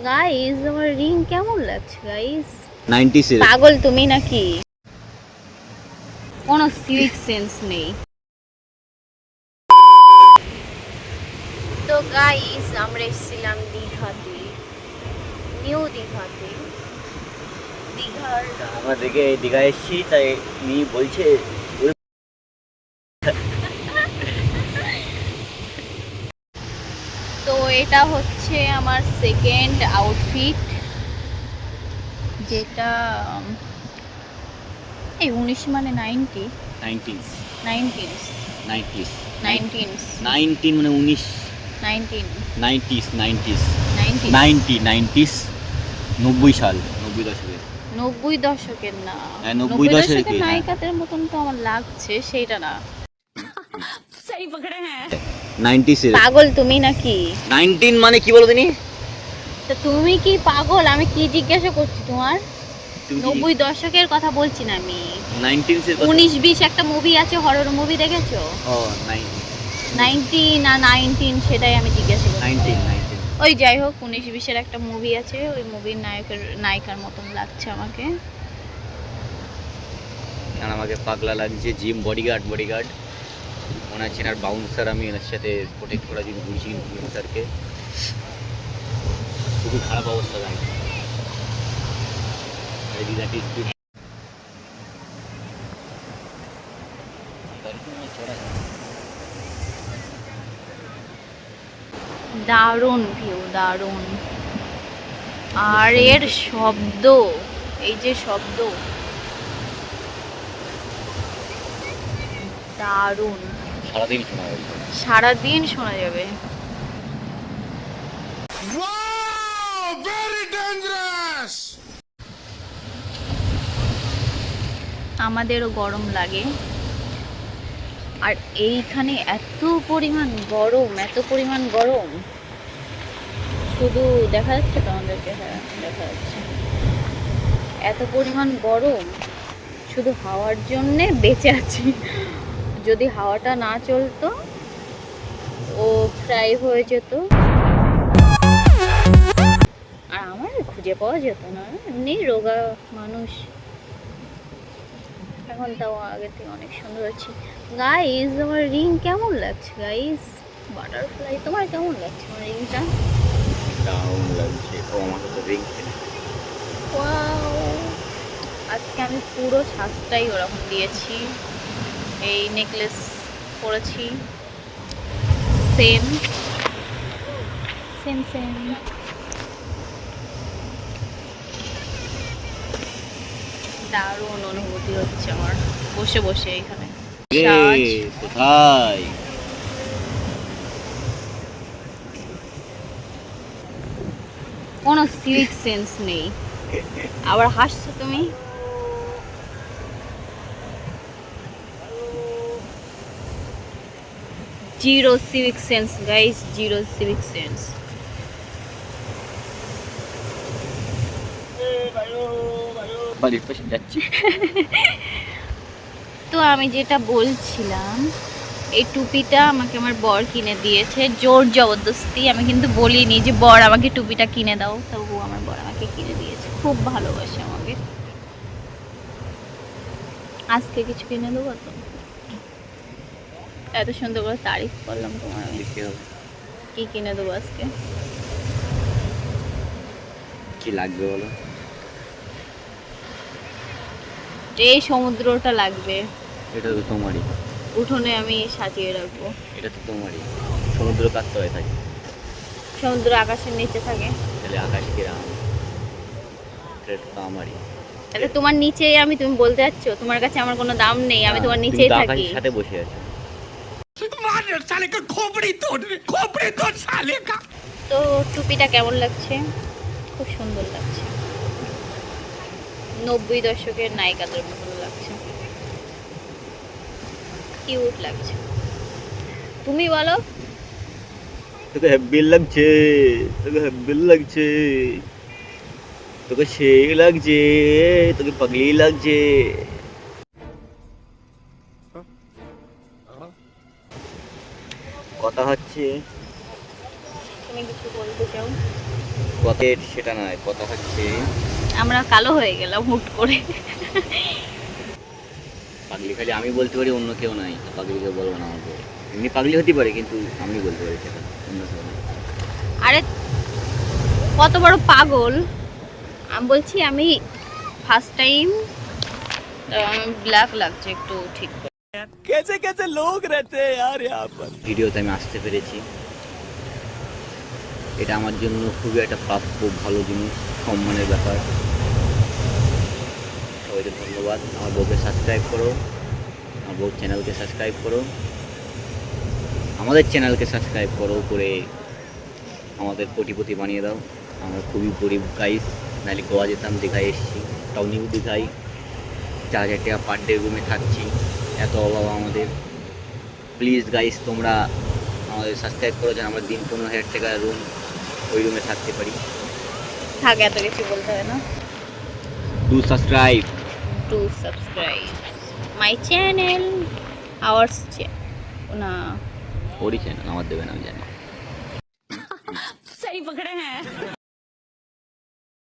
Guys আমার ring কেমন লাগছে গাইস? 90s এর। পাগল তুমি নাকি? কোনো সিভিক সেন্স নেই। তো গাইস আমরা এসেছিলাম দীঘাতে, নিউ দীঘাতে। দীঘার আমরা দীঘা এসেছি, তাই উনি বলছে তো এটা হচ্ছে আমার সেকেন্ড আউটফিট, যেটা এই 19 মানে 90 90s 19 90s 19 19 মানে 19 19 90s 90s 90 90s 90 সাল 90 দশকের। 90 দশকের না, হ্যাঁ, 90 90 দশকের, দশকের হ্যাঁ। নায়িকাদের মতন তো আমার লাগছে, সেইটা না। 90s এর। পাগল তুমি নাকি? 19 মানে কি বলো তুমি? তা তুমি কি পাগল? আমি কি জিজ্ঞাসা করছি তোমার? তুমি 90 দশকের কথা বলছি না আমি। 19 এর কথা। 19-20 একটা মুভি আছে, হরর মুভি দেখেছো? ও 90 না 19 সেটাই আমি জিজ্ঞাসা করছি। 19 ওই যাই হোক 19-20 একটা মুভি আছে, ওই মুভির নায়িকার মতন লাগছে আমাকে। আর আমাকে পাগলা লাগছে। জিম বডিগার্ড মনে হচ্ছে আর বাউন্সার, আমি এর সাথে প্রোটেক্ট করার জন্য ঘুরছি, কিন্তু বাউন্সারকে খুবই খারাপ অবস্থা গাই। দারুণ ভিউ, দারুণ। আর এর শব্দ, এই যে শব্দ, দারুণ। সারাদিন শোনা যাবে। সারাদিন শোনা যাবে। আমাদেরও গরম লাগে, আর এইখানে এত পরিমাণ গরম, শুধু দেখা যাচ্ছে তো আমাদেরকে? হ্যাঁ দেখা যাচ্ছে। এত পরিমাণ গরম, শুধু হাওয়ার জন্যে বেঁচে আছি। যদি হাওয়াটা না চলতো ও ফ্রাই হয়ে যেত, আর আমার খুঁজে পাওয়া যেত না। এমনি রোগা মানুষ, এখন তাও আগে থেকে অনেক সুন্দর আছি। গাইস আমার রিং কেমন লাগছে গাইস? বাটারফ্লাই। তোমার কেমন লাগছে আমার রিংটা? দারুণ লাগছে। ও আমাকে তো রিং ওয়াও, আজকে আমি পুরো সাজটাই ওরকম দিয়েছি। এই নেকলেস পরেছি, সেম সেম সেম। দারুণ অনুভূতি হচ্ছে আমার বসে বসে এখানে। সাজ কোথায়? কোনো সিভিক সেন্স নেই, আবার হাসছো তুমি। Zero civic sense guys, zero civic sense. বাড়ির পাশে যাচ্ছি। তো আমি যেটা বলছিলাম, এই টুপিটা আমাকে আমার বর কিনে দিয়েছে জোর জবরদস্তি। আমি কিন্তু বলিনি যে বর আমাকে টুপিটা কিনে দাও, তবু আমার বর আমাকে কিনে দিয়েছে। খুব ভালোবাসে আমাকে। আজকে কিছু কিনে দেবো তো? এত সুন্দর করে তারিফ করলাম তোমার, আমি কি কিনে দেবো আজকে? কি লাগবে বলো? এই সমুদ্রটা লাগবে। এটা তো তোমারই। উঠোনে আমি সাজিয়ে রাখবো। এটা তো তোমারই। সমুদ্র কার তলায় থাকে? সমুদ্র আকাশের নিচে থাকে। তাহলে আকাশ কিরাম? এটা তো আমারই। তাহলে তোমার নিচেই আমি, তুমি বলতে যাচ্ছ তোমার কাছে আমার কোনো দাম নেই, আমি তোমার নিচেই থাকি। আকাশের সাথে বসে আছো। তো টুপিটা কেমন লাগছে? খুব সুন্দর লাগছে, 90 দশকের নায়িকাদের মতন লাগছে, কিউট লাগছে। তুমি বলো। তোকে হেব্বি লাগছে, তোকে হেব্বি লাগছে, তোকে সেই লাগছে, তোকে পাগলি লাগছে। কথা হচ্ছে। তুমি কিছু বলতে চাও? কথা সেটা নয়, কথা হচ্ছে আমরা কালো হয়ে গেলাম হুট করে। পাগলি খালি আমি বলতে পারি, অন্য কেউ নাই। পাগলিকে বলবো না আমাকে, এমনি পাগলি হতে পারে কিন্তু আমি বলতে পারি সেটা, অন্য কেউ না। আরে কত বড় পাগল! আমি বলছি আমি ফার্স্ট টাইম ব্ল্যাক লাগছে একটু ঠিক করে। कैसे कैसे लोग रहते हैं यार यहाँ पर। ভিডিওতে আমি আসতে পেরেছি, এটা আমার জন্য খুবই একটা প্রাপ্য ভালো জিনিস, সম্মানের ব্যাপার। সবাইকে ধন্যবাদ। আমার বউকে সাবস্ক্রাইব করো, আমার বউর চ্যানেলকে সাবস্ক্রাইব করো, আমাদের চ্যানেলকে সাবস্ক্রাইব করো, করে আমাদের কোটিপতি বানিয়ে দাও। আমরা খুবই গরিব গাইস, নাহলে গোয়া যেতাম, দীঘায় এসেছি, তাও নিউ দীঘায় 4,000 টাকা পার ডে রুমে থাকছি, এত অভাব আমাদের। প্লিজ গাইস তোমরা আমাদের সাবস্ক্রাইব করো, যেন আমরা দিন 15,000 টাকা রুম, ওই রুমে থাকতে পারি। থাক, এত কিছু বলতে হবে না। Do subscribe. To subscribe my channel, hours না ওরই চ্যানেল, আমার দেবে না আমি জানি।